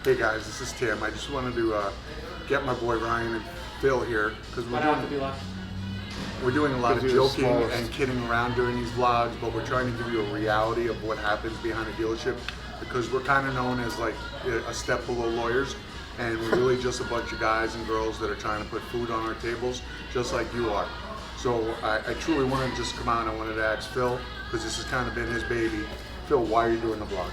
Hey guys, this is Tim. I just wanted to get my boy Ryan and Phil here because we're doing a lot of joking and kidding around during these vlogs, but we're trying to give you a reality of what happens behind a dealership because we're kind of known as like a step below lawyers, and we're really just a bunch of guys and girls that are trying to put food on our tables, just like you are. So I truly wanted to just come out and I wanted to ask Phil, because this has kind of been his baby. Phil, why are you doing the vlog?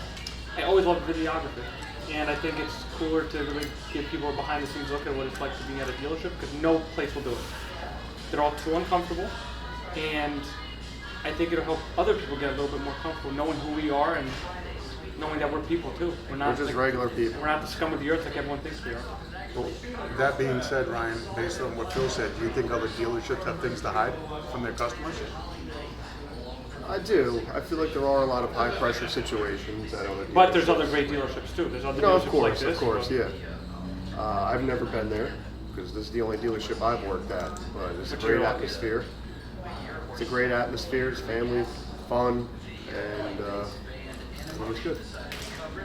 I always loved videography, and I think it's cooler to really give people a behind the scenes look at what it's like to be at a dealership, because no place will do it. They're all too uncomfortable, and I think it'll help other people get a little bit more comfortable knowing who we are and knowing that we're people too. We're just like, regular people. We're not the scum of the earth like everyone thinks we are. Well, that being said, Ryan, based on what Phil said, do you think other dealerships have things to hide from their customers? I do. I feel like there are a lot of high-pressure situations at other dealerships. But there's other great dealerships too. There's other dealerships like this. Of course, yeah. I've never been there because this is the only dealership I've worked at. But it's a great atmosphere. It's a great atmosphere. It's family, fun, and it's good.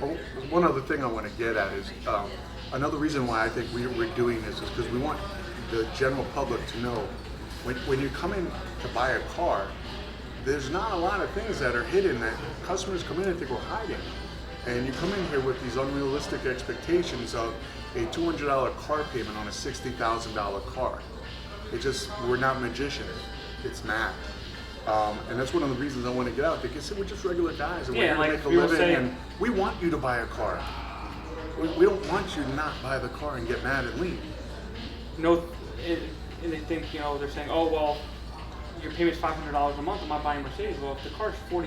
Well, one other thing I want to get at is another reason why I think we're doing this is because we want the general public to know when you come in to buy a car, there's not a lot of things that are hidden that customers come in and think we're hiding. And you come in here with these unrealistic expectations of a $200 car payment on a $60,000 car. We're not magicians, it's math. And that's one of the reasons I want to get out, because we're just regular guys and we're here to make a living, and we want you to buy a car. We don't want you to not buy the car and get mad and leave. And they think, they're saying, oh, well, your payment's $500 a month, I'm not buying a Mercedes. Well, if the car's $40,000,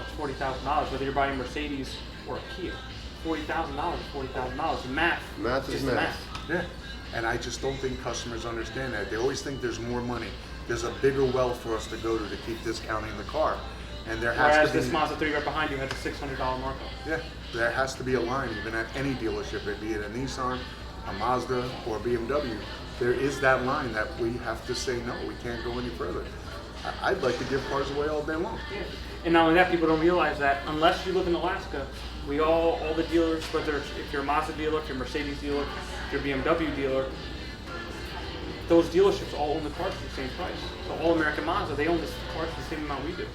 it's $40,000, whether you're buying a Mercedes or a Kia. $40,000 is $40,000. Math is math. Yeah, and I just don't think customers understand that. They always think there's more money. There's a bigger well for us to go to keep discounting the car. And there has Whereas to be, this Mazda 3 right behind you has a $600 markup. Yeah, there has to be a line, even at any dealership, be it a Nissan, a Mazda, or a BMW. There is that line that we have to say, no, we can't go any further. I'd like to give cars away all day long. Yeah. And not only that, people don't realize that unless you live in Alaska, all the dealers, whether if you're a Mazda dealer, if you're a Mercedes dealer, if you're a BMW dealer, those dealerships all own the cars for the same price. So all American Mazda, they own the cars for the same amount we do.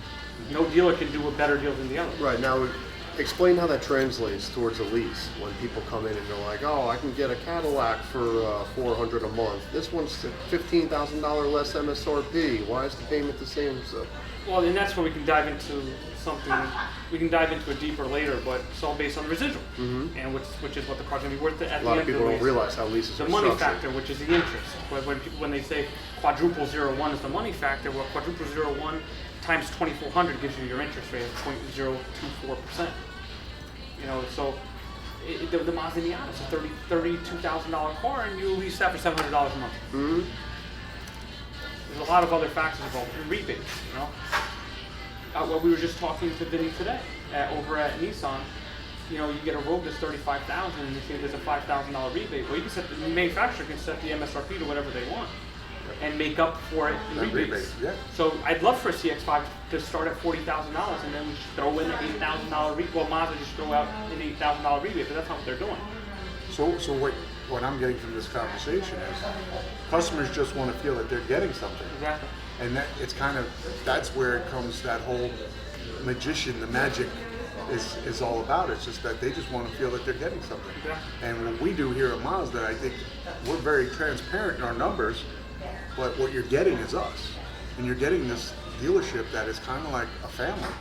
No dealer can do a better deal than the other. Right, now explain how that translates towards a lease. When people come in and they're like, oh, I can get a Cadillac for $400 a month. This one's $15,000 less MSRP. Why is the payment the same? So, well, and that's where we can dive into something. We can dive into it deeper later, but it's all based on the residual, and which is what the car's going to be worth at the end of the lease. A lot of people don't realize how leases are the money structured. factor, which is the interest. When they say quadruple 01 is the money factor, well, quadruple 01 times 2,400 gives you your interest rate of 0.024%. So the Mazda Miata is a $32,000 car, and you lease that for $700 a month. Mm-hmm. There's a lot of other factors involved, and rebates. Well, we were just talking to Vinny today over at Nissan. You get a Rogue that's $35,000, and you think there's a $5,000 rebate. Well, the manufacturer can set the MSRP to whatever they want and make up for it in rebates. Yeah. So I'd love for a CX-5 to start at $40,000, and then we just throw in an $8,000 rebate. Well, Mazda just throw out an $8,000 rebate, but that's not what they're doing. So what I'm getting from this conversation is customers just want to feel that they're getting something. Exactly. And that's where it comes, that whole magician, the magic is all about. It's just that they just want to feel that they're getting something. Yeah. And what we do here at Mazda, I think we're very transparent in our numbers, but what you're getting is us. And you're getting this dealership that is kind of like a family.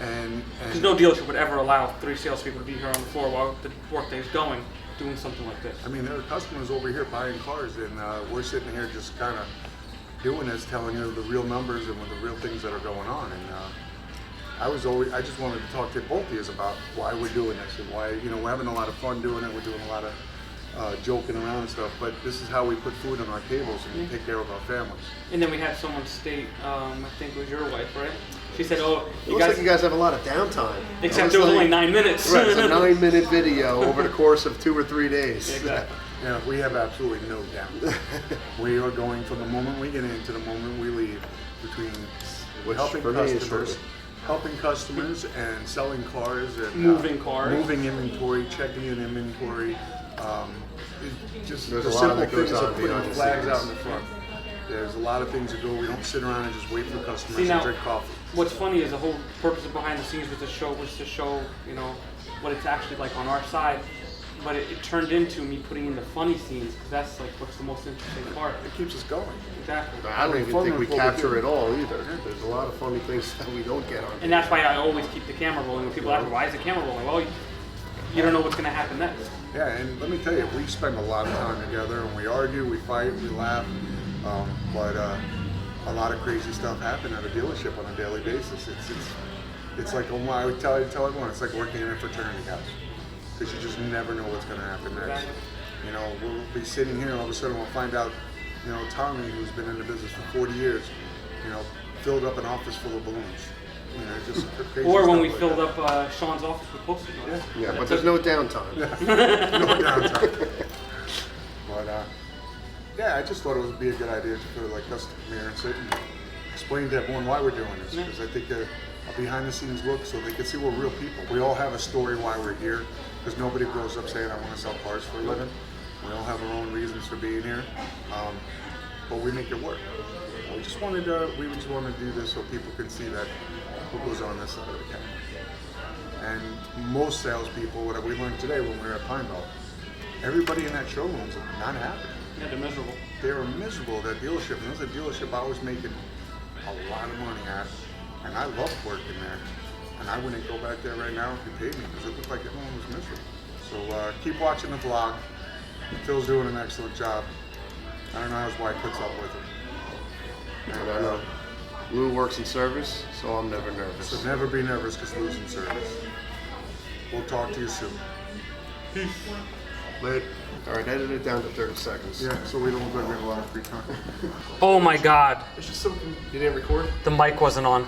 And because no dealership would ever allow 3 salespeople to be here on the floor while the workday is going, doing something like this. I mean, there are customers over here buying cars, and we're sitting here just kind of doing this, telling you the real numbers and the real things that are going on. And I just wanted to talk to both of you about why we're doing this and why, we're having a lot of fun doing it. We're doing a lot of joking around and stuff, but this is how we put food on our tables and take care of our families. And then we had someone state, I think it was your wife, right? She said, "Oh, it looks like you guys have a lot of downtime." Except it was only 9 minutes. Right, it's a 9-minute video over the course of 2 or 3 days. Exactly. Yeah, we have absolutely no doubt. We are going from the moment we get in to the moment we leave, between helping customers helping customers and selling cars and Moving cars. moving inventory, checking in inventory. Just There's the a lot simple that goes things on of putting behind the flags scenes. out in the front. There's a lot of things to do. We don't sit around and just wait for customers See, now, and drink coffee. what's funny is the whole purpose of behind the scenes was to show, you know, what it's actually like on our side. But it turned into me putting in the funny scenes because that's like what's the most interesting part. It keeps us going. Exactly. I don't even Fun think we with what we capture do. it all either. There's a lot of funny things that we don't get on. And that's why I always keep the camera rolling. When people ask me, why is the camera rolling? Well, you don't know what's going to happen next. Yeah, and let me tell you, we spend a lot of time together, and we argue, we fight, we laugh, but a lot of crazy stuff happens at a dealership on a daily basis. It's like, I would tell everyone, it's like working in a fraternity house, because you just never know what's going to happen next. Exactly. You know, we'll be sitting here, and all of a sudden we'll find out, you know, Tommy, who's been in the business for 40 years, you know, filled up an office full of balloons. You know, just crazy Or when stuff we like filled that. up Sean's office with Post-it notes. Yeah, but there's no downtime. No downtime. But yeah, I just thought it would be a good idea for like us to come here and sit and explain to everyone why we're doing this, because I think a behind the scenes look so they can see we're real people. We all have a story why we're here, because nobody grows up saying I want to sell cars for a living. We all have our own reasons for being here, but we make it work. We just wanted to do this so people can see that what goes on this side of the camera. And most salespeople, what we learned today when we were at Pinebelt, everybody in that showroom's not happy. Yeah, they're miserable. They were miserable at that dealership, and it was a dealership I was making a lot of money at, and I loved working there. And I wouldn't go back there right now if you paid me, because it looked like everyone was miserable. So keep watching the vlog. Phil's doing an excellent job. I don't know how his wife puts up with him. And I know Lou works in service, so I'm never nervous. So never be nervous because losing service. We'll talk to you soon. Peace. Later. All right, edit it down to 30 seconds. Yeah, so we don't look like we have a lot of free time. Oh my God, It's just something you didn't record. the mic wasn't on.